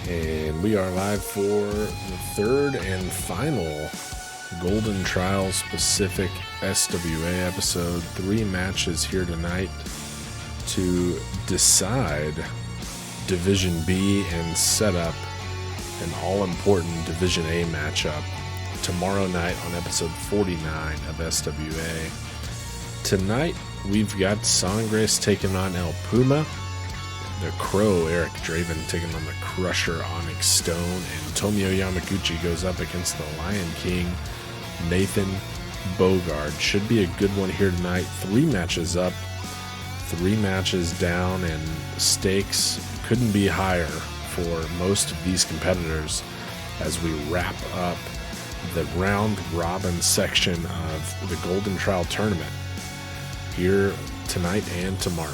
And we are live for the third and final Golden Trial specific SWA episode. 3 matches here tonight to decide Division B and set up an all-important Division A matchup tomorrow night on episode 49 of SWA. Tonight, we've got Sangres taking on El Puma, the Crow, Eric Draven, taking on the Crusher, Onyx Stone, and Tomio Yamaguchi goes up against the Lion King, Nathan Bogard. Should be a good one here tonight. 3 matches up, 3 matches down, and stakes couldn't be higher for most of these competitors as we wrap up the round-robin section of the Golden Trial tournament here tonight and tomorrow.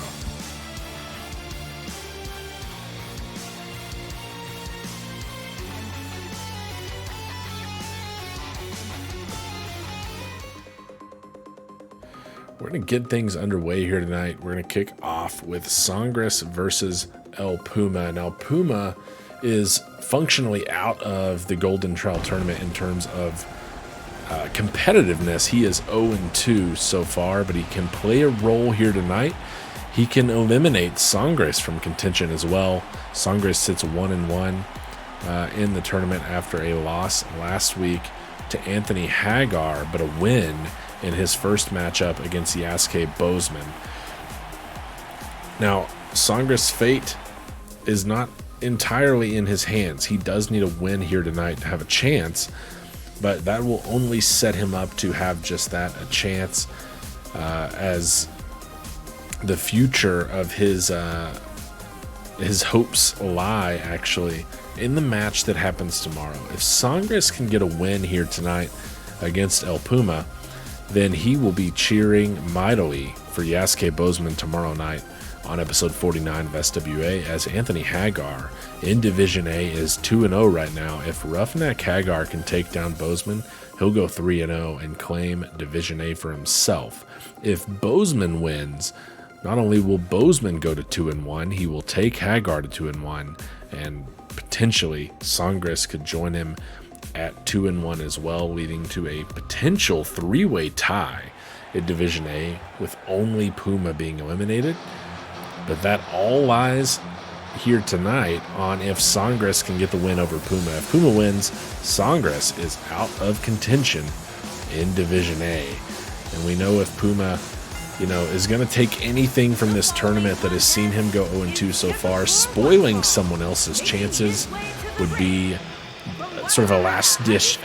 We're going to get things underway here tonight. We're going to kick off with Sangres versus El Puma. And El Puma is functionally out of the Golden Trial tournament in terms of competitiveness. He is 0-2 so far, but he can play a role here tonight. He can eliminate Sangres from contention as well. Sangres sits 1-1 in the tournament after a loss last week to Anthony Hagar, but a win in his first matchup against Yasuke Bozeman. Now, Sangres' fate is not entirely in his hands. He does need a win here tonight to have a chance, but that will only set him up to have just that, a chance, as the future of his hopes lie actually in the match that happens tomorrow. If Sangres can get a win here tonight against El Puma, then he will be cheering mightily for Yasuke Bozeman tomorrow night on episode 49 of SWA, as Anthony Hagar in Division A is 2-0 right now. If Roughneck Hagar can take down Bozeman, he'll go 3-0 and claim Division A for himself. If Bozeman wins, not only will Bozeman go to 2-1, he will take Hagar to 2-1, and potentially Sangres could join him at 2-1 as well, leading to a potential 3-way tie in Division A with only Puma being eliminated. But that all lies here tonight on if Sangres can get the win over Puma. If Puma wins, Sangres is out of contention in Division A. And we know if Puma, is going to take anything from this tournament that has seen him go 0-2 so far, spoiling someone else's chances would be sort of a last-ditch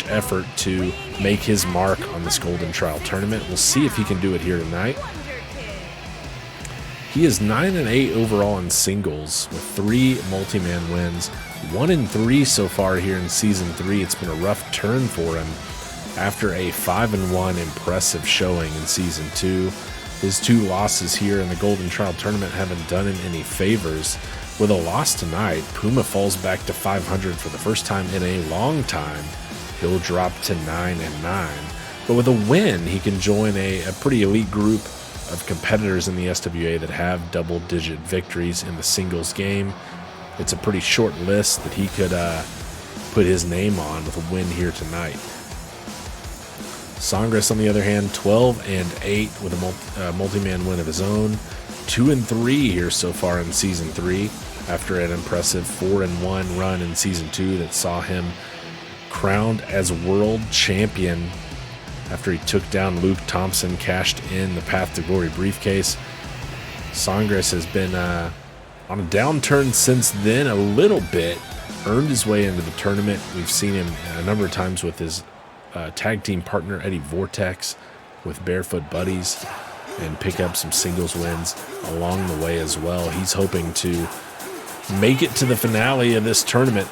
effort to make his mark on this Golden Trial tournament. We'll see if he can do it here tonight. He is 9-8 overall in singles with 3 multi-man wins, 1-3 so far here in Season 3. It's been a rough turn for him after a 5-1 impressive showing in Season 2. His 2 losses here in the Golden Trial tournament haven't done him any favors. With a loss tonight, Puma falls back to 500 for the first time in a long time. He'll drop to 9-9. But with a win, he can join a pretty elite group of competitors in the SWA that have double-digit victories in the singles game. It's a pretty short list that he could put his name on with a win here tonight. Sangres, on the other hand, 12-8 with a multi-man win of his own. 2-3 here so far in Season 3 after an impressive 4-1 run in Season 2 that saw him crowned as world champion after he took down Luke Thompson, cashed in the Path to Glory briefcase. Sangres has been on a downturn since then a little bit, earned his way into the tournament. We've seen him a number of times with his tag team partner Eddie Vortex with Barefoot Buddies and pick up some singles wins along the way as well. He's hoping to make it to the finale of this tournament.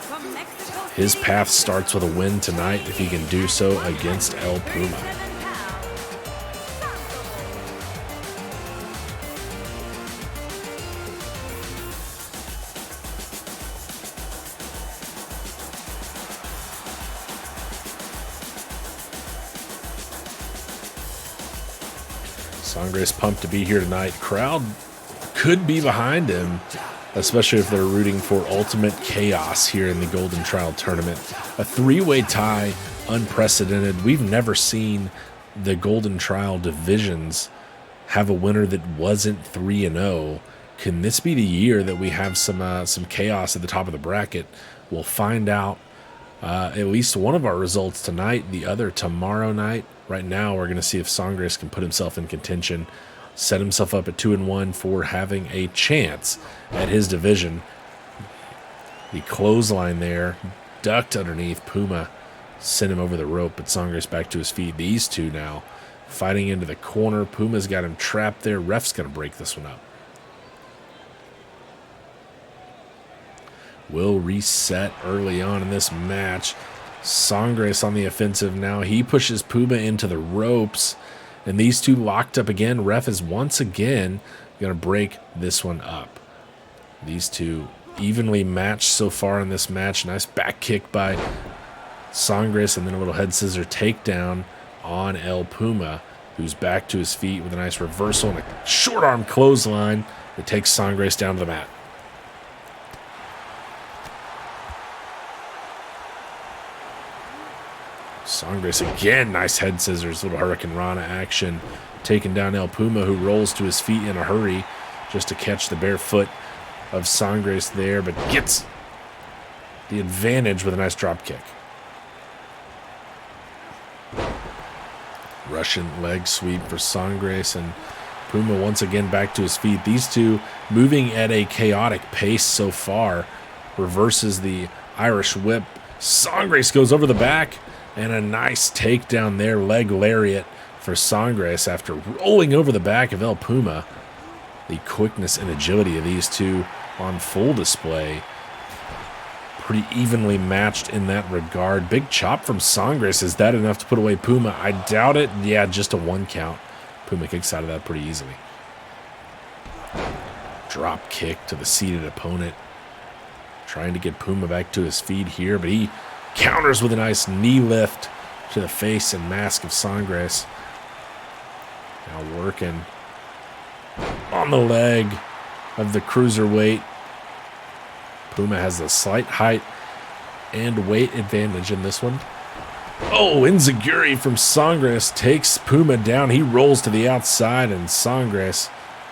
His path starts with a win tonight if he can do so against El Puma. Sangres pumped to be here tonight. Crowd could be behind him especially if they're rooting for ultimate chaos here in the Golden Trial tournament. A three-way tie, unprecedented. We've never seen the Golden Trial divisions have a winner that wasn't 3-0. Can this be the year that we have some chaos at the top of the bracket? We'll find out at least one of our results tonight, the other tomorrow night. Right now, we're going to see if Sangres can put himself in contention, set himself up at 2-1 for having a chance at his division. The clothesline there, ducked underneath. Puma sent him over the rope, but Sangres back to his feet. These two now fighting into the corner. Puma's got him trapped there. Ref's going to break this one up. Will reset early on in this match. Sangres on the offensive now. He pushes Puma into the ropes, and these two locked up again. Ref is once again going to break this one up. These two evenly matched so far in this match. Nice back kick by Sangres, and then a little head scissor takedown on El Puma, who's back to his feet with a nice reversal and a short arm clothesline that takes Sangres down to the mat. Sangres again, nice head scissors, little Hurricane Rana action, taking down El Puma, who rolls to his feet in a hurry just to catch the bare foot of Sangres there, but gets the advantage with a nice drop kick. Russian leg sweep for Sangres, and Puma once again back to his feet. These two moving at a chaotic pace so far. Reverses the Irish whip. Sangres goes over the back, and a nice takedown there, leg lariat for Sangres after rolling over the back of El Puma. The quickness and agility of these two on full display. Pretty evenly matched in that regard. Big chop from Sangres. Is that enough to put away Puma? I doubt it. Yeah, just a 1 count. Puma kicks out of that pretty easily. Drop kick to the seated opponent. Trying to get Puma back to his feet here, but he counters with a nice knee lift to the face and mask of Sangres. Now working on the leg of the cruiserweight. Puma has a slight height and weight advantage in this one. Oh, enziguri from Sangres takes Puma down. He rolls to the outside, and Sangres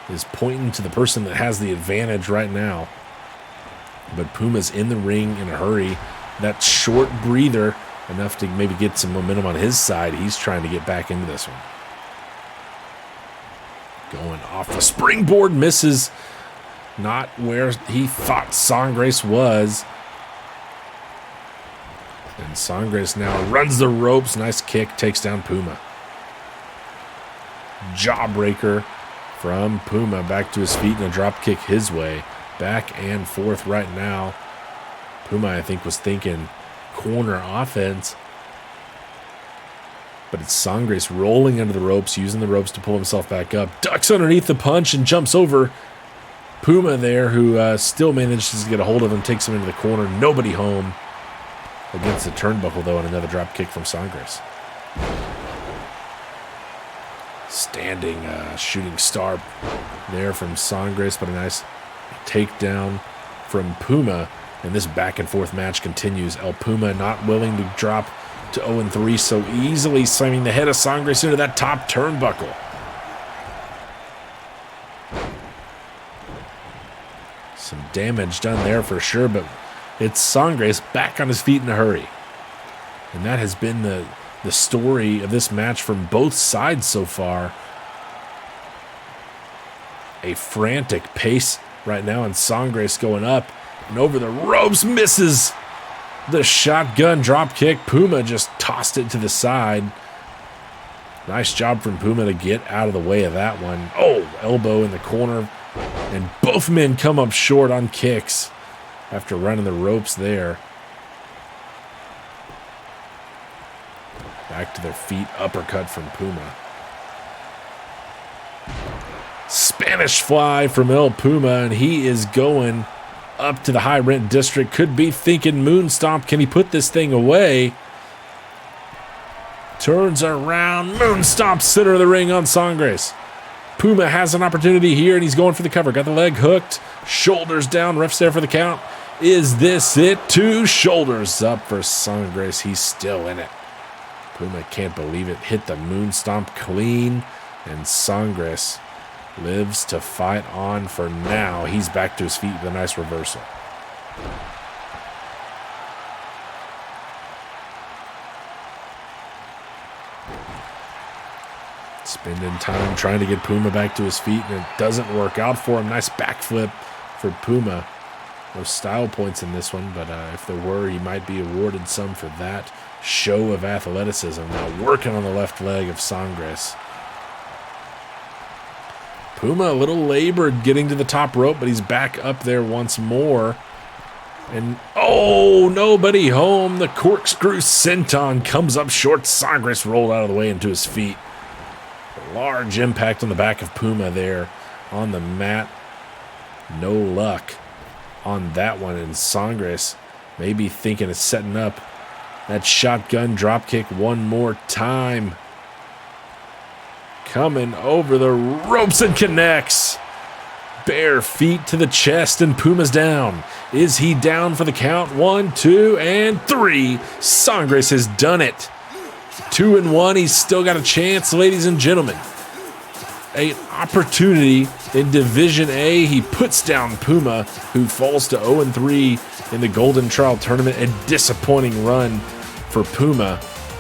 is pointing to the person that has the advantage right now. But Puma's in the ring in a hurry. That short breather, enough to maybe get some momentum on his side. He's trying to get back into this one. Going off the springboard, misses. Not where he thought Sangres was. And Sangres now runs the ropes. Nice kick, takes down Puma. Jawbreaker from Puma back to his feet and a drop kick his way. Back and forth right now. Puma, I think, was thinking corner offense. But it's Sangres rolling under the ropes, using the ropes to pull himself back up. Ducks underneath the punch and jumps over Puma there, who still manages to get a hold of him, takes him into the corner. Nobody home against the turnbuckle, though, and another drop kick from Sangres. Standing shooting star there from Sangres, but a nice takedown from Puma. And this back and forth match continues. El Puma not willing to drop to 0-3 so easily, slamming the head of Sangres into that top turnbuckle. Some damage done there for sure, but it's Sangres back on his feet in a hurry. And that has been the story of this match from both sides so far. A frantic pace right now, and Sangres going up and over the ropes, misses the shotgun drop kick. Puma just tossed it to the side. Nice job from Puma to get out of the way of that one. Oh, elbow in the corner. And both men come up short on kicks after running the ropes there. Back to their feet, uppercut from Puma. Spanish fly from El Puma, and he is going up to the high rent district. Could be thinking moonstomp. Can he put this thing away? Turns around, moonstomp, center of the ring on Sangres. Puma has an opportunity here, and he's going for the cover. Got the leg hooked. Shoulders down. Ref's there for the count. Is this it? 2 shoulders up for Sangres. He's still in it. Puma can't believe it. Hit the moon stomp clean, and Sangres lives to fight on for now. He's back to his feet with a nice reversal. Spending time trying to get Puma back to his feet, and it doesn't work out for him. Nice backflip for Puma. No style points in this one, but if there were, he might be awarded some for that show of athleticism. Now working on the left leg of Sangres. Puma a little labored getting to the top rope, but he's back up there once more. And, oh, nobody home. The corkscrew senton comes up short. Sangres rolled out of the way into his feet. Large impact on the back of Puma there on the mat. No luck on that one. And Sangres maybe thinking of setting up that shotgun dropkick one more time. Coming over the ropes and connects. Bare feet to the chest, and Puma's down. Is he down for the count? 1, 2, and 3. Sangres has done it. 2-1. He's still got a chance, ladies and gentlemen. An opportunity in Division A. He puts down Puma, who falls to 0-3 in the Golden Trial tournament. A disappointing run for Puma.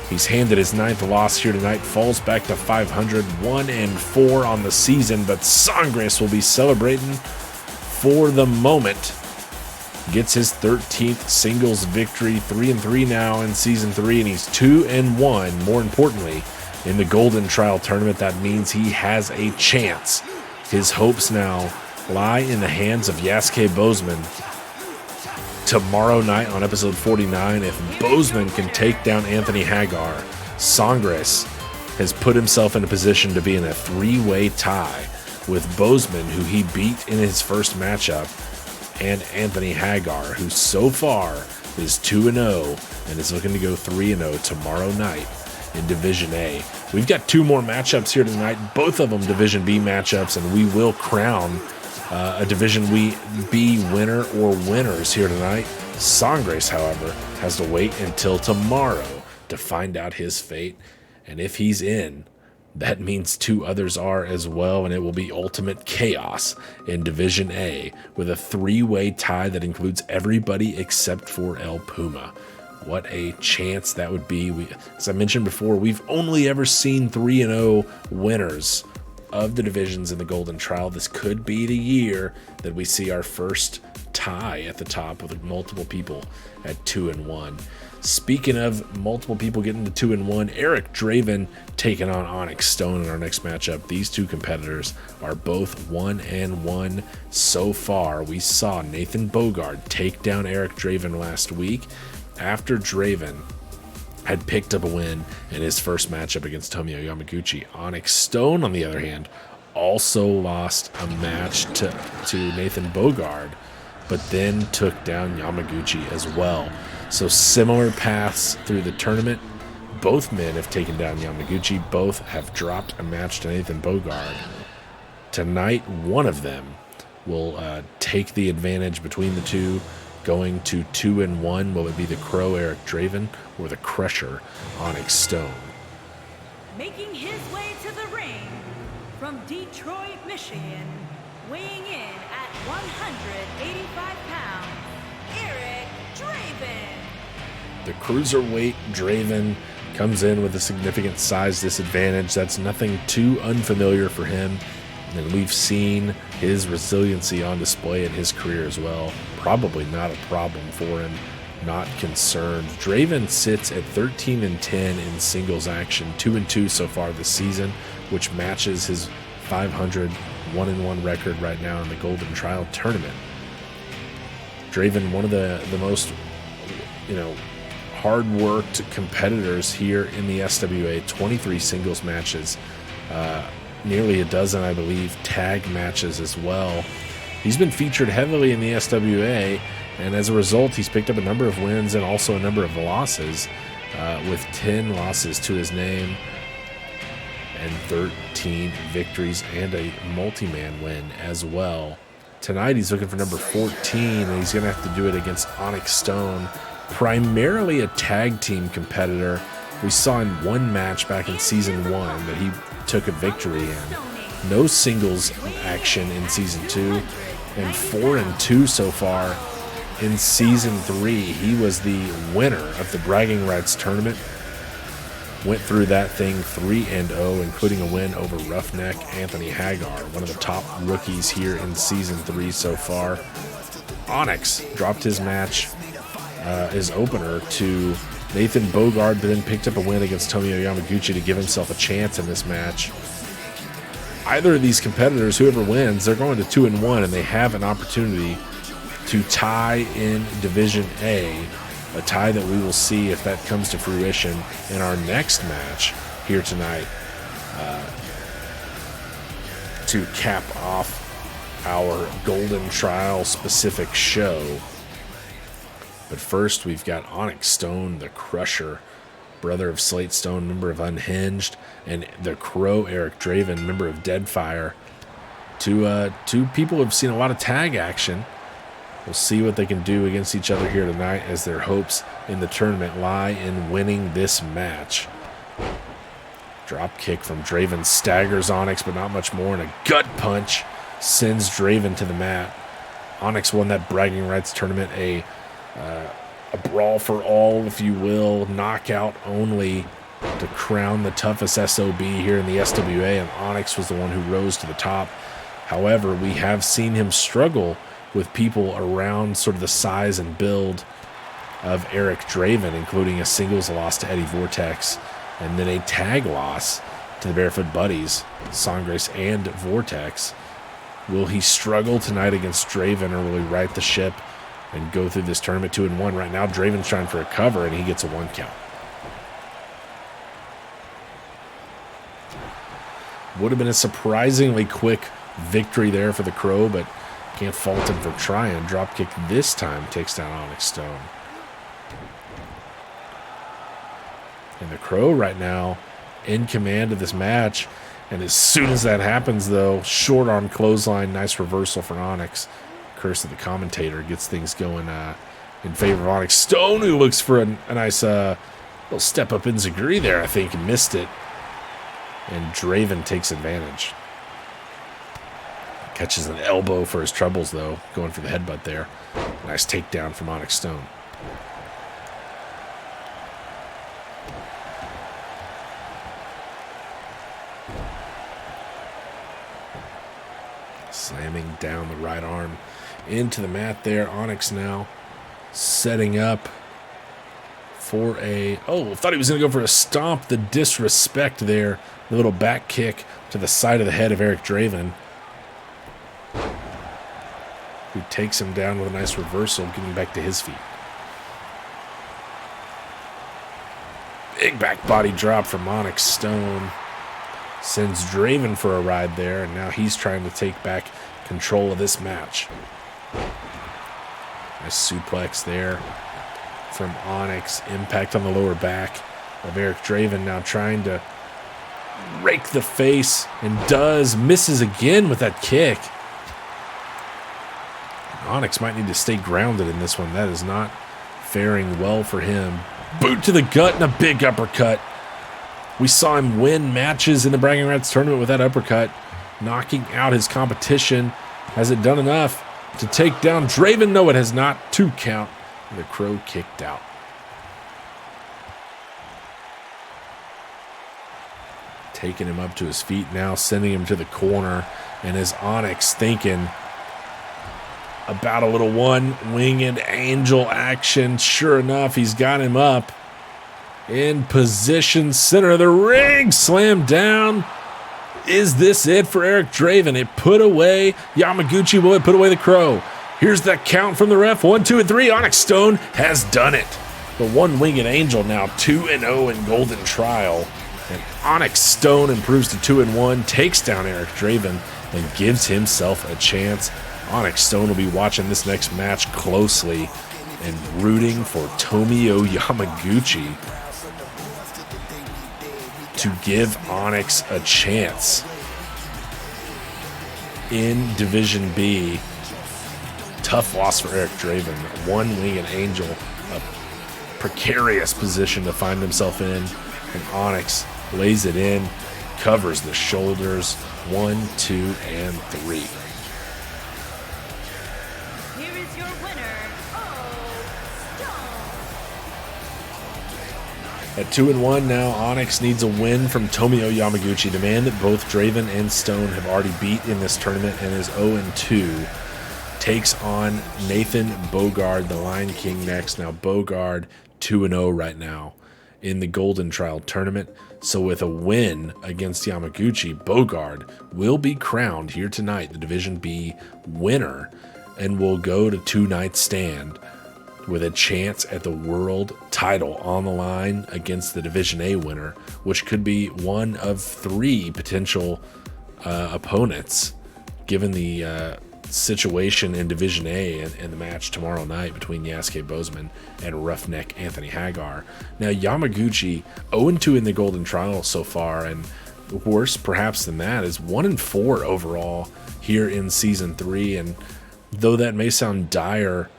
He's handed his 9th loss here tonight, falls back to 500, 1-4 on the season, but Sangres will be celebrating for the moment. Gets his 13th singles victory, 3-3 now in Season 3, and he's 2-1. More importantly, in the Golden Trial tournament, that means he has a chance. His hopes now lie in the hands of Yasuke Bozeman. Tomorrow night on episode 49, if Bozeman can take down Anthony Hagar, Sangres has put himself in a position to be in a 3-way tie with Bozeman, who he beat in his first matchup, and Anthony Hagar, who so far is 2-0 and is looking to go 3-0 tomorrow night in Division A. We've got 2 more matchups here tonight, both of them Division B matchups, and we will crown a Division B winner or winners here tonight. Sangres, however, has to wait until tomorrow to find out his fate. And if he's in, that means 2 others are as well, and it will be ultimate chaos in Division A with a 3-way tie that includes everybody except for El Puma. What a chance that would be. As I mentioned before, we've only ever seen 3-0 winners of the divisions in the Golden Trial. This could be the year that we see our first tie at the top with multiple people at 2-1. Speaking of multiple people getting to 2-1, Eric Draven taking on Onyx Stone in our next matchup. These 2 competitors are both 1-1 so far. We saw Nathan Bogard take down Eric Draven last week after Draven had picked up a win in his first matchup against Tomoyo Yamaguchi. Onyx Stone, on the other hand, also lost a match to Nathan Bogard, but then took down Yamaguchi as well. So similar paths through the tournament. Both men have taken down Yamaguchi. Both have dropped a match to Nathan Bogard. Tonight, one of them will take the advantage between the 2, going to 2-1. Will it be the Crow, Eric Draven, or the Crusher, Onyx Stone? Making his way to the ring from Detroit, Michigan, weighing in at 185 pounds, Eric Draven. The cruiserweight Draven comes in with a significant size disadvantage. That's nothing too unfamiliar for him, and we've seen his resiliency on display in his career as well. Probably not a problem for him, not concerned. Draven sits at 13-10 in singles action, 2-2 so far this season, which matches his 500 1-1 record right now in the Golden Trial tournament. Draven, one of the most, hard-worked competitors here in the SWA, 23 singles matches, nearly a dozen, I believe, tag matches as well. He's been featured heavily in the SWA, and as a result, he's picked up a number of wins and also a number of losses, with 10 losses to his name. 13 victories and a multi-man win as well. Tonight he's looking for number 14, and he's going to have to do it against Onyx Stone, primarily a tag team competitor. We saw in one match back in Season 1 that he took a victory in. No singles action in Season 2, and 4-2 so far in Season 3. He was the winner of the Bragging Rights tournament. Went through that thing 3-0, including a win over Roughneck Anthony Hagar, one of the top rookies here in Season 3 so far. Onyx dropped his match, his opener, to Nathan Bogard, but then picked up a win against Tomio Yamaguchi to give himself a chance in this match. Either of these competitors, whoever wins, they're going to 2-1, and they have an opportunity to tie in Division A. A tie that we will see if that comes to fruition in our next match here tonight to cap off our Golden Trial specific show. But first, we've got Onyx Stone, the Crusher, brother of Slate Stone, member of Unhinged, and the Crow, Eric Draven, member of Deadfire. Two people who have seen a lot of tag action. We'll see what they can do against each other here tonight, as their hopes in the tournament lie in winning this match. Drop kick from Draven staggers Onyx, but not much more, and a gut punch sends Draven to the mat. Onyx won that Bragging Rights tournament, a brawl for all, if you will, knockout only, to crown the toughest SOB here in the SWA, and Onyx was the one who rose to the top. However, we have seen him struggle with people around sort of the size and build of Eric Draven, including a singles loss to Eddie Vortex, and then a tag loss to the Barefoot Buddies, Sangres and Vortex. Will he struggle tonight against Draven, or will he right the ship and go through this tournament 2-1? Right now, Draven's trying for a cover, and he gets a 1 count. Would have been a surprisingly quick victory there for the Crow, but can't fault him for trying. Dropkick this time takes down Onyx Stone. And the Crow right now in command of this match. And as soon as that happens, though, short arm clothesline, nice reversal for Onyx. Curse of the commentator gets things going in favor of Onyx Stone, who looks for a nice little step up in Zaguri there, I think, and missed it. And Draven takes advantage. Catches an elbow for his troubles, though, going for the headbutt there. Nice takedown from Onyx Stone. Slamming down the right arm into the mat there. Onyx now setting up for a... Oh, thought he was going to go for a stomp. The disrespect there. The little back kick to the side of the head of Eric Draven, who takes him down with a nice reversal, getting back to his feet. Big back body drop from Onyx Stone. Sends Draven for a ride there, and now he's trying to take back control of this match. Nice suplex there from Onyx. Impact on the lower back of Eric Draven, now trying to rake the face, and misses again with that kick. Onyx might need to stay grounded in this one. That is not faring well for him. Boot to the gut and a big uppercut. We saw him win matches in the Bragging Rights tournament with that uppercut, knocking out his competition. Has it done enough to take down Draven? No, it has not. 2 count. The Crow kicked out. Taking him up to his feet now, sending him to the corner. And is Onyx thinking about a little one-winged angel action? Sure enough, he's got him up in position, center of the ring, slam down. Is this it for Eric Draven? It put away Yamaguchi. Will it put away the Crow? Here's that count from the ref. 1, 2, and 3. Onyx Stone has done it. The one-winged angel now 2-0 in Golden Trial. And Onyx Stone improves to 2-1, takes down Eric Draven, and gives himself a chance. Onyx Stone will be watching this next match closely and rooting for Tomio Yamaguchi to give Onyx a chance in Division B. Tough loss for Eric Draven. One Winged Angel, a precarious position to find himself in. And Onyx lays it in, covers the shoulders. 1, 2, and 3. Here is your winner, Stone. At 2-1 now, Onyx needs a win from Tomio Yamaguchi, the man that both Draven and Stone have already beat in this tournament, and is 0-2. Takes on Nathan Bogard, the Lion King, next. Now Bogard 2-0 right now in the Golden Trial tournament. So with a win against Yamaguchi, Bogard will be crowned here tonight the Division B winner and will go to 2-night stand with a chance at the world title on the line against the Division A winner, which could be one of 3 potential opponents given the situation in Division A and the match tomorrow night between Yasuke Bozeman and Roughneck Anthony Hagar. Now Yamaguchi 0-2 in the Golden Trial so far, and worse perhaps than that is 1-4 overall here in Season 3. And though that may sound dire,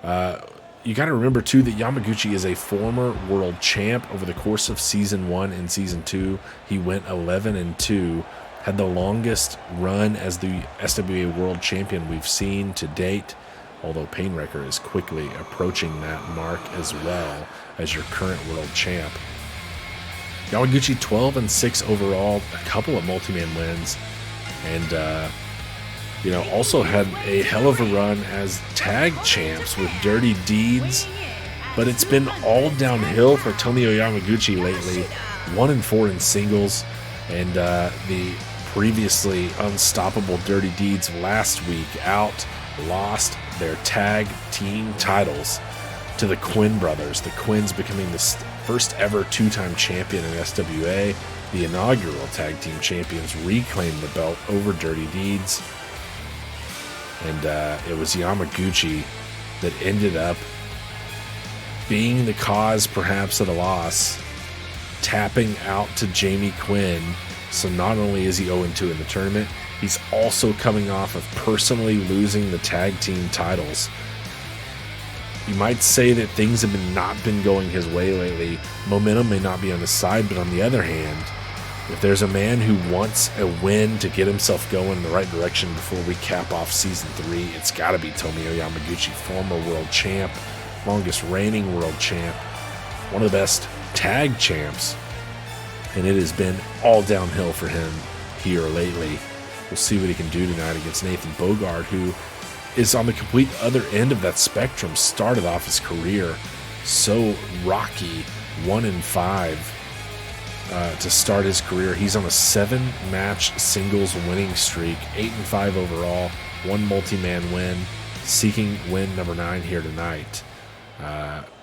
you got to remember too that Yamaguchi is a former world champ. Over the course of Season 1 and Season 2, he went 11-2. Had the longest run as the SWA World Champion we've seen to date, although Painwrecker is quickly approaching that mark as well as your current world champ. Yamaguchi 12-6 overall, a couple of multi-man wins, and also had a hell of a run as tag champs with Dirty Deeds, but it's been all downhill for Tomio Yamaguchi lately. 1-4 in singles, and the previously unstoppable Dirty Deeds last week lost their tag team titles to the Quinn brothers. The Quinns becoming the first ever 2-time champion in SWA. The inaugural tag team champions reclaimed the belt over Dirty Deeds. And it was Yamaguchi that ended up being the cause perhaps of the loss, tapping out to Jamie Quinn. So not only is he 0-2 in the tournament, he's also coming off of personally losing the tag team titles. You might say that things have not been going his way lately. Momentum may not be on his side, but on the other hand, if there's a man who wants a win to get himself going in the right direction before we cap off Season 3, it's got to be Tomio Yamaguchi, former world champ, longest reigning world champ, one of the best tag champs. And it has been all downhill for him here lately. We'll see what he can do tonight against Nathan Bogard, who is on the complete other end of that spectrum. Started off his career so rocky, 1-5 to start his career. He's on a 7-match singles winning streak, 8-5 overall, 1 multi-man win, seeking win number 9 here tonight.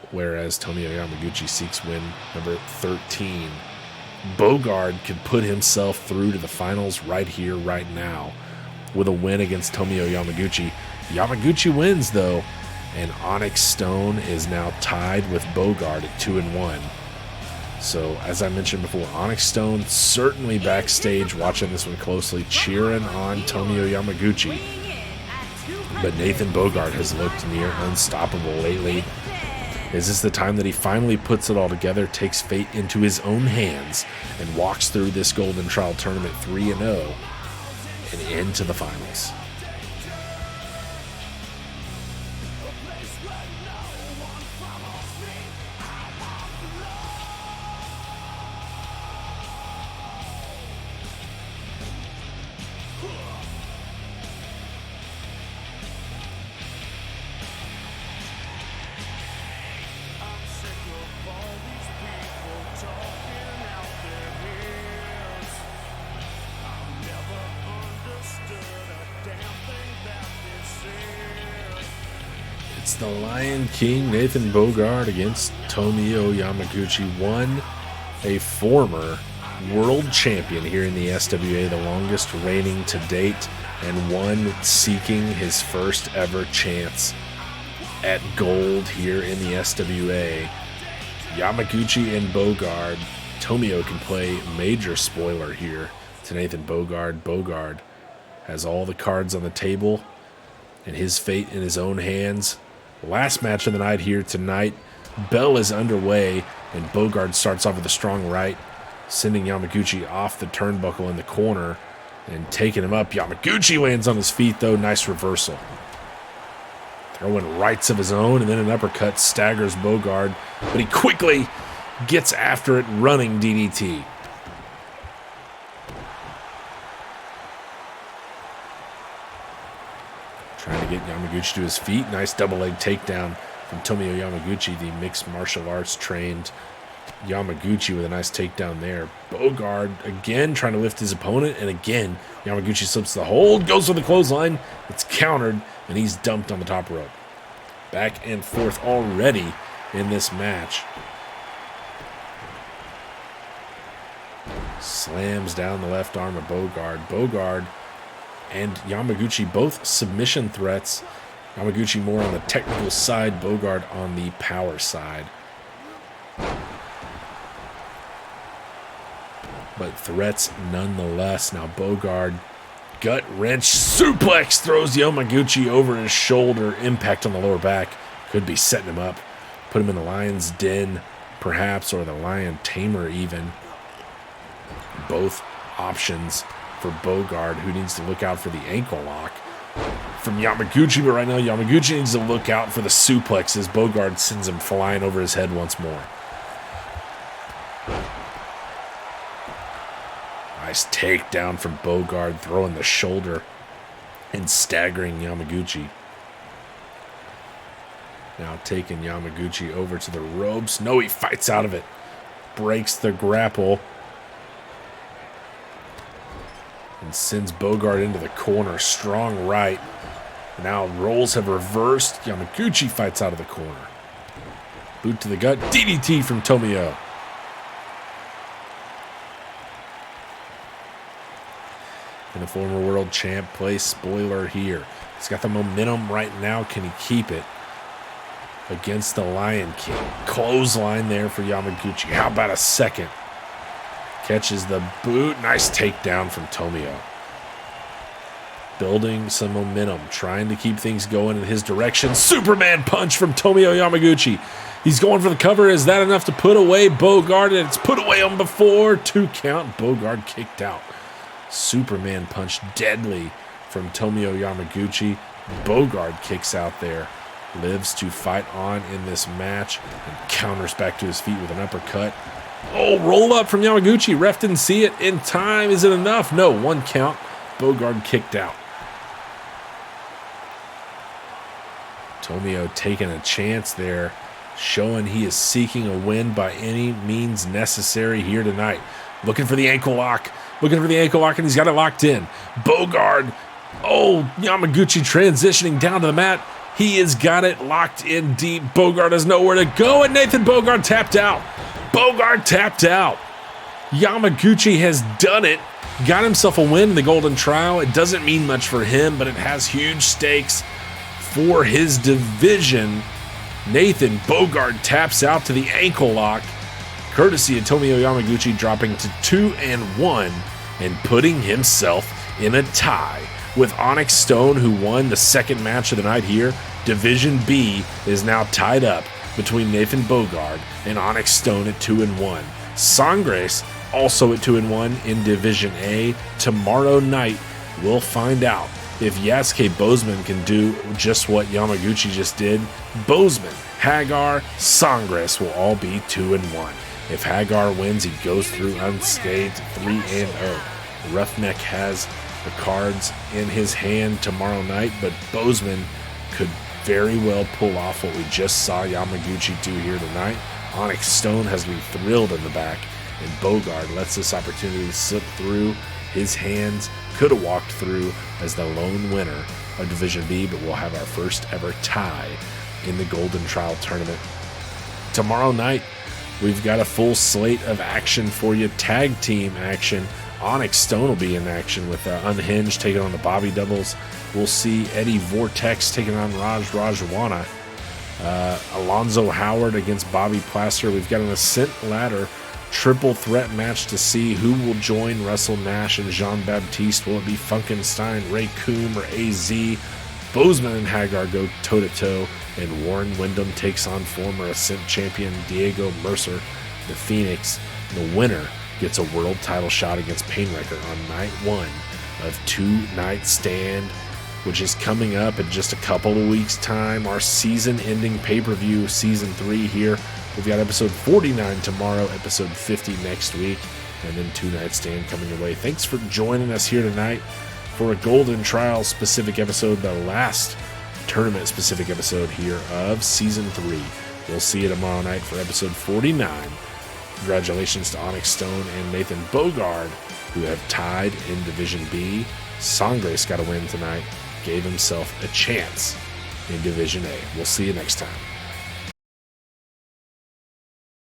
Whereas Tomio Yamaguchi seeks win number 13. Bogard could put himself through to the finals right here, right now, with a win against Tomio Yamaguchi. Yamaguchi wins, though, and Onyx Stone is now tied with Bogard at 2-1. So, as I mentioned before, Onyx Stone certainly backstage watching this one closely, cheering on Tomio Yamaguchi. But Nathan Bogard has looked near unstoppable lately. Is this the time that he finally puts it all together, takes fate into his own hands, and walks through this Golden Trial tournament 3-0 and into the finals? It's the Lion King, Nathan Bogard, against Tomio Yamaguchi. One, a former world champion here in the SWA, the longest reigning to date, and one seeking his first ever chance at gold here in the SWA. Yamaguchi and Bogard, Tomio can play major spoiler here to Nathan Bogard. Bogard has all the cards on the table and his fate in his own hands. Last match of the night here tonight. Bell is underway, and Bogard starts off with a strong right, sending Yamaguchi off the turnbuckle in the corner and taking him up. Yamaguchi lands on his feet, though. Nice reversal. Throwing rights of his own, and then an uppercut staggers Bogard, but he quickly gets after it, running DDT. Trying to get Yamaguchi to his feet. Nice double leg takedown from Tomio Yamaguchi, the mixed martial arts trained Yamaguchi, with a nice takedown there. Bogard again trying to lift his opponent, and again Yamaguchi slips the hold, goes for the clothesline. It's countered, and he's dumped on the top rope. Back and forth already in this match. Slams down the left arm of Bogard. Bogard and Yamaguchi both submission threats. Yamaguchi more on the technical side, Bogard on the power side. But threats nonetheless. Now Bogard, gut wrench suplex, throws Yamaguchi over his shoulder. Impact on the lower back. Could be setting him up. Put him in the lion's den, perhaps, or the lion tamer even. Both options for Bogard, who needs to look out for the ankle lock from Yamaguchi. But right now, Yamaguchi needs to look out for the suplex as Bogard sends him flying over his head once more. Nice takedown from Bogard, throwing the shoulder and staggering Yamaguchi. Now taking Yamaguchi over to the ropes. No, he fights out of it. Breaks the grapple. And sends Bogard into the corner. Strong right. Now roles have reversed. Yamaguchi fights out of the corner. Boot to the gut. DDT from Tomio. And the former world champ plays spoiler here. He's got the momentum right now. Can he keep it against the Lion King? Clothesline there for Yamaguchi. How about a second? Catches the boot. Nice takedown from Tomio. Building some momentum. Trying to keep things going in his direction. Superman punch from Tomio Yamaguchi. He's going for the cover. Is that enough to put away Bogard? And it's put away on before. 2 count. Bogard kicked out. Superman punch, deadly from Tomio Yamaguchi. Bogard kicks out there. Lives to fight on in this match and counters back to his feet with an uppercut. Oh, roll up from Yamaguchi. Ref didn't see it in time. Is it enough? No, 1 count. Bogard kicked out. Tomio taking a chance there, showing he is seeking a win by any means necessary here tonight. Looking for the ankle lock. Looking for the ankle lock, and he's got it locked in. Bogard. Oh, Yamaguchi transitioning down to the mat. He has got it locked in deep. Bogard has nowhere to go, and Nathan Bogard tapped out. Bogard tapped out. Yamaguchi has done it. Got himself a win in the Golden Trial. It doesn't mean much for him, but it has huge stakes for his division. Nathan Bogard taps out to the ankle lock, courtesy of Tomio Yamaguchi, dropping to 2-1 and putting himself in a tie with Onyx Stone, who won the second match of the night here. Division B is now tied up between Nathan Bogard and Onyx Stone at 2-1. Sangres also at 2-1 in Division A. Tomorrow night, we'll find out if Yasuke Bozeman can do just what Yamaguchi just did. Bozeman, Hagar, Sangres will all be 2-1. If Hagar wins, he goes through unscathed 3-0. Roughneck has the cards in his hand tomorrow night, but Bozeman could very well pull off what we just saw Yamaguchi do here tonight. Onyx Stone has me thrilled in the back, and Bogard lets this opportunity slip through his hands. Could have walked through as the lone winner of Division B, but we'll have our first ever tie in the Golden Trial tournament. Tomorrow night, we've got a full slate of action for you. Tag team action. Onyx Stone will be in action with Unhinged taking on the Bobby Doubles. We'll see Eddie Vortex taking on Raj Rajwana. Alonzo Howard against Bobby Placer. We've got an Ascent ladder triple threat match to see who will join Russell Nash and Jean-Baptiste. Will it be Funkenstein, Ray Coombe, or AZ? Bozeman and Hagar go toe-to-toe, and Warren Wyndham takes on former Ascent champion Diego Mercer, the Phoenix. The winner gets a world title shot against Painwrecker on night 1 of Two-Night Stand, which is coming up in just a couple of weeks' time. Our season-ending pay-per-view, Season 3 here. We've got episode 49 tomorrow, episode 50 next week, and then Two-Night Stand coming your way. Thanks for joining us here tonight for a Golden Trial specific episode, the last tournament specific episode here of Season 3. We'll see you tomorrow night for episode 49. Congratulations to Onyx Stone and Nathan Bogard, who have tied in Division B. Sangres got a win tonight, gave himself a chance in Division A. We'll see you next time.